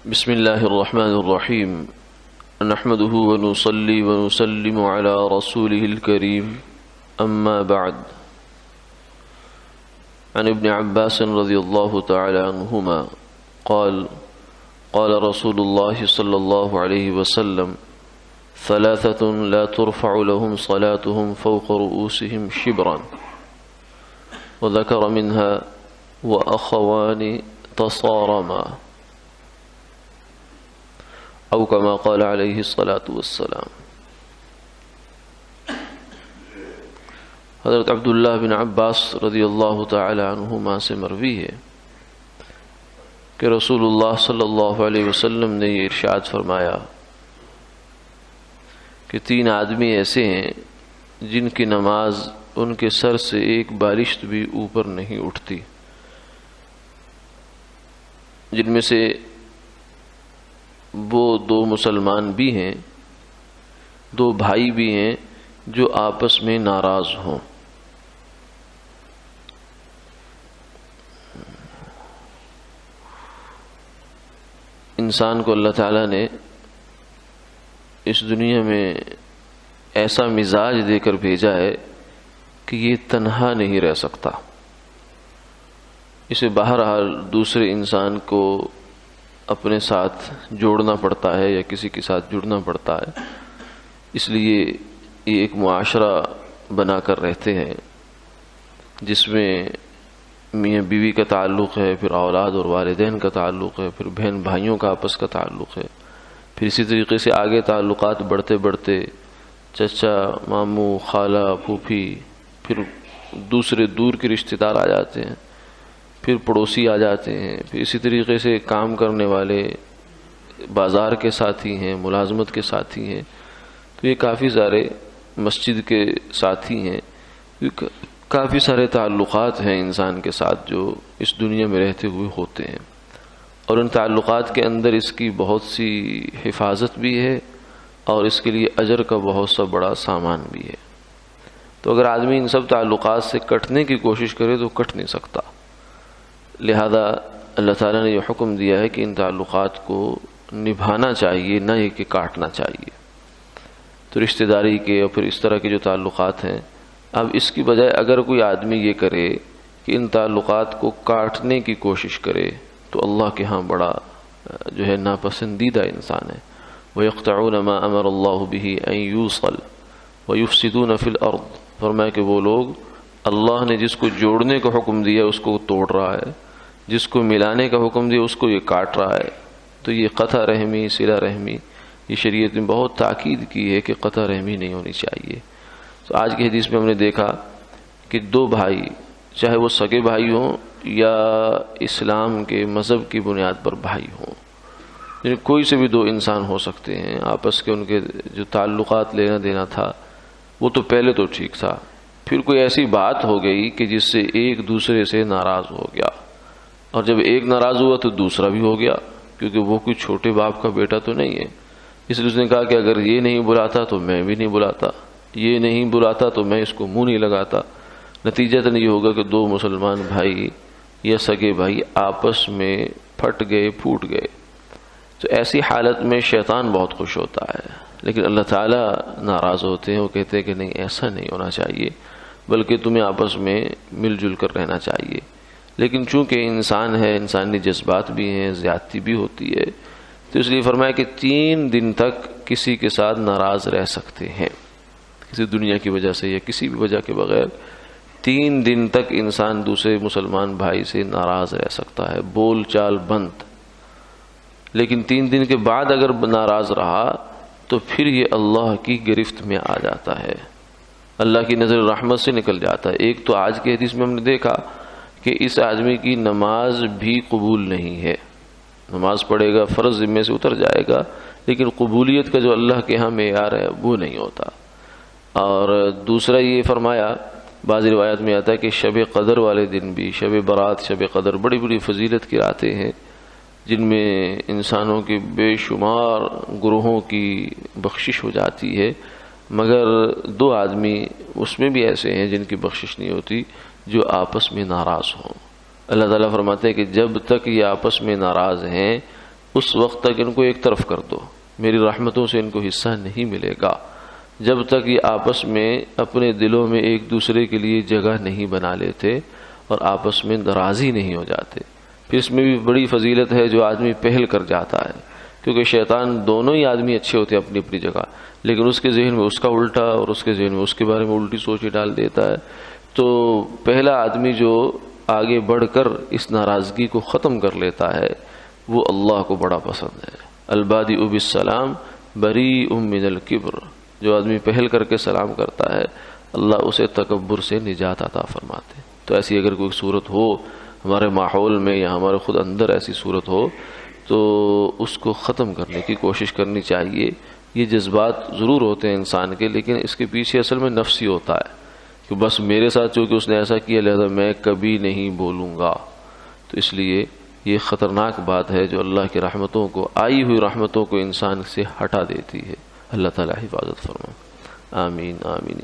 بسم الله الرحمن الرحيم. نحمده ونصلي ونسلم على رسوله الكريم. أما بعد، عن ابن عباس رضي الله تعالى عنهما قال قال رسول الله صلى الله عليه وسلم: ثلاثة لا ترفع لهم صلاتهم فوق رؤوسهم شبرا، وذكر منها: وأخوان تصارما، او كما قال علیہ الصلاۃ والسلام۔ حضرت عبداللہ بن عباس رضی اللہ تعالی عنہما سے مروی ہے کہ رسول اللہ صلی اللہ علیہ وسلم نے یہ ارشاد فرمایا کہ 3 آدمی ایسے ہیں جن کی نماز ان کے سر سے ایک بالشت بھی اوپر نہیں اٹھتی، جن میں سے وہ 2 مسلمان بھی ہیں، 2 بھائی بھی ہیں جو آپس میں ناراض ہوں۔ انسان کو اللہ تعالیٰ نے اس دنیا میں ایسا مزاج دے کر بھیجا ہے کہ یہ تنہا نہیں رہ سکتا، اسے بہرحال دوسرے انسان کو اپنے ساتھ جوڑنا پڑتا ہے یا کسی کے ساتھ جڑنا پڑتا ہے۔ اس لیے یہ ایک معاشرہ بنا کر رہتے ہیں جس میں میاں بیوی کا تعلق ہے، پھر اولاد اور والدین کا تعلق ہے، پھر بہن بھائیوں کا آپس کا تعلق ہے، پھر اسی طریقے سے آگے تعلقات بڑھتے بڑھتے چچا، ماموں، خالہ، پھوپھی، پھر دوسرے دور کے رشتہ دار آ جاتے ہیں، پھر پڑوسی آ جاتے ہیں، پھر اسی طریقے سے کام کرنے والے بازار کے ساتھی ہیں، ملازمت کے ساتھی ہیں، تو یہ کافی سارے مسجد کے ساتھی ہیں، کافی سارے تعلقات ہیں انسان کے ساتھ جو اس دنیا میں رہتے ہوئے ہوتے ہیں، اور ان تعلقات کے اندر اس کی بہت سی حفاظت بھی ہے اور اس کے لیے اجر کا بہت سا بڑا سامان بھی ہے۔ تو اگر آدمی ان سب تعلقات سے کٹنے کی کوشش کرے تو کٹ نہیں سکتا، لہذا اللہ تعالیٰ نے یہ حکم دیا ہے کہ ان تعلقات کو نبھانا چاہیے، نہ یہ کہ کاٹنا چاہیے۔ تو رشتہ داری کے اور پھر اس طرح کے جو تعلقات ہیں، اب اس کی بجائے اگر کوئی آدمی یہ کرے کہ ان تعلقات کو کاٹنے کی کوشش کرے تو اللہ کے ہاں بڑا جو ہے ناپسندیدہ انسان ہے۔ وَيَقْطَعُونَ مَا أَمَرَ اللَّهُ بِهِ أَن يُوصَلَ وَيُفْسِدُونَ فِي الْأَرْضِ، فرمایا کہ وہ لوگ اللہ نے جس کو جوڑنے کا حکم دیا اس کو توڑ رہا ہے، جس کو ملانے کا حکم دیا اس کو یہ کاٹ رہا ہے۔ تو یہ قطع رحمی، صلہ رحمی، یہ شریعت میں بہت تاکید کی ہے کہ قطع رحمی نہیں ہونی چاہیے۔ تو آج کی حدیث میں ہم نے دیکھا کہ 2 بھائی، چاہے وہ سگے بھائی ہوں یا اسلام کے مذہب کی بنیاد پر بھائی ہوں، یعنی کوئی سے بھی 2 انسان ہو سکتے ہیں، آپس کے ان کے جو تعلقات لینا دینا تھا وہ تو پہلے تو ٹھیک تھا، پھر کوئی ایسی بات ہو گئی کہ جس سے ایک دوسرے سے ناراض ہو گیا، اور جب ایک ناراض ہوا تو دوسرا بھی ہو گیا، کیونکہ وہ کوئی چھوٹے باپ کا بیٹا تو نہیں ہے۔ اس لیے اس نے کہا کہ اگر یہ نہیں بلاتا تو میں بھی نہیں بلاتا، یہ نہیں بلاتا تو میں اس کو منہ نہیں لگاتا۔ نتیجتاً یہ ہوگا کہ 2 مسلمان بھائی یا سگے بھائی آپس میں پھٹ گئے، پھوٹ گئے۔ تو ایسی حالت میں شیطان بہت خوش ہوتا ہے، لیکن اللہ تعالیٰ ناراض ہوتے ہیں، وہ کہتے ہیں کہ نہیں، ایسا نہیں ہونا چاہیے، بلکہ تمہیں آپس میں مل جل کر رہنا چاہیے۔ لیکن چونکہ انسان ہے، انسانی جذبات بھی ہیں، زیادتی بھی ہوتی ہے، تو اس لیے فرمایا کہ 3 دن تک کسی کے ساتھ ناراض رہ سکتے ہیں، کسی دنیا کی وجہ سے یا کسی بھی وجہ کے بغیر 3 دن تک انسان دوسرے مسلمان بھائی سے ناراض رہ سکتا ہے، بول چال بند۔ لیکن 3 دن کے بعد اگر ناراض رہا تو پھر یہ اللہ کی گرفت میں آ جاتا ہے، اللہ کی نظر رحمت سے نکل جاتا ہے۔ ایک تو آج کے حدیث میں ہم نے دیکھا کہ اس آدمی کی نماز بھی قبول نہیں ہے، نماز پڑھے گا، فرض ذمے سے اتر جائے گا، لیکن قبولیت کا جو اللہ کے ہاں معیار ہے وہ نہیں ہوتا۔ اور دوسرا یہ فرمایا، بعض روایات میں آتا ہے کہ شب قدر والے دن بھی، شب برات، شب قدر بڑی بڑی فضیلت کی راتیں ہیں جن میں انسانوں کے بے شمار گروہوں کی بخشش ہو جاتی ہے، مگر 2 آدمی اس میں بھی ایسے ہیں جن کی بخشش نہیں ہوتی، جو آپس میں ناراض ہوں۔ اللہ تعالیٰ فرماتے ہیں کہ جب تک یہ آپس میں ناراض ہیں اس وقت تک ان کو ایک طرف کر دو، میری رحمتوں سے ان کو حصہ نہیں ملے گا جب تک یہ آپس میں اپنے دلوں میں ایک دوسرے کے لیے جگہ نہیں بنا لیتے اور آپس میں راضی نہیں ہو جاتے۔ پھر اس میں بھی بڑی فضیلت ہے جو آدمی پہل کر جاتا ہے، کیونکہ شیطان دونوں ہی آدمی اچھے ہوتے ہیں اپنی اپنی جگہ، لیکن اس کے ذہن میں اس کا الٹا اور اس کے ذہن میں اس کے بارے میں الٹی سوچ ڈال دیتا ہے۔ تو پہلا آدمی جو آگے بڑھ کر اس ناراضگی کو ختم کر لیتا ہے وہ اللہ کو بڑا پسند ہے۔ البادئ بالسلام بریء من الکبر، جو آدمی پہل کر کے سلام کرتا ہے اللہ اسے تکبر سے نجات عطا فرماتے۔ تو ایسی اگر کوئی صورت ہو ہمارے ماحول میں یا ہمارے خود اندر ایسی صورت ہو تو اس کو ختم کرنے کی کوشش کرنی چاہیے۔ یہ جذبات ضرور ہوتے ہیں انسان کے، لیکن اس کے پیچھے اصل میں نفسی ہوتا ہے کہ بس میرے ساتھ چونکہ اس نے ایسا کیا لہذا میں کبھی نہیں بولوں گا۔ تو اس لیے یہ خطرناک بات ہے جو اللہ کی رحمتوں کو، آئی ہوئی رحمتوں کو انسان سے ہٹا دیتی ہے۔ اللہ تعالی حفاظت فرمائے، آمین آمین۔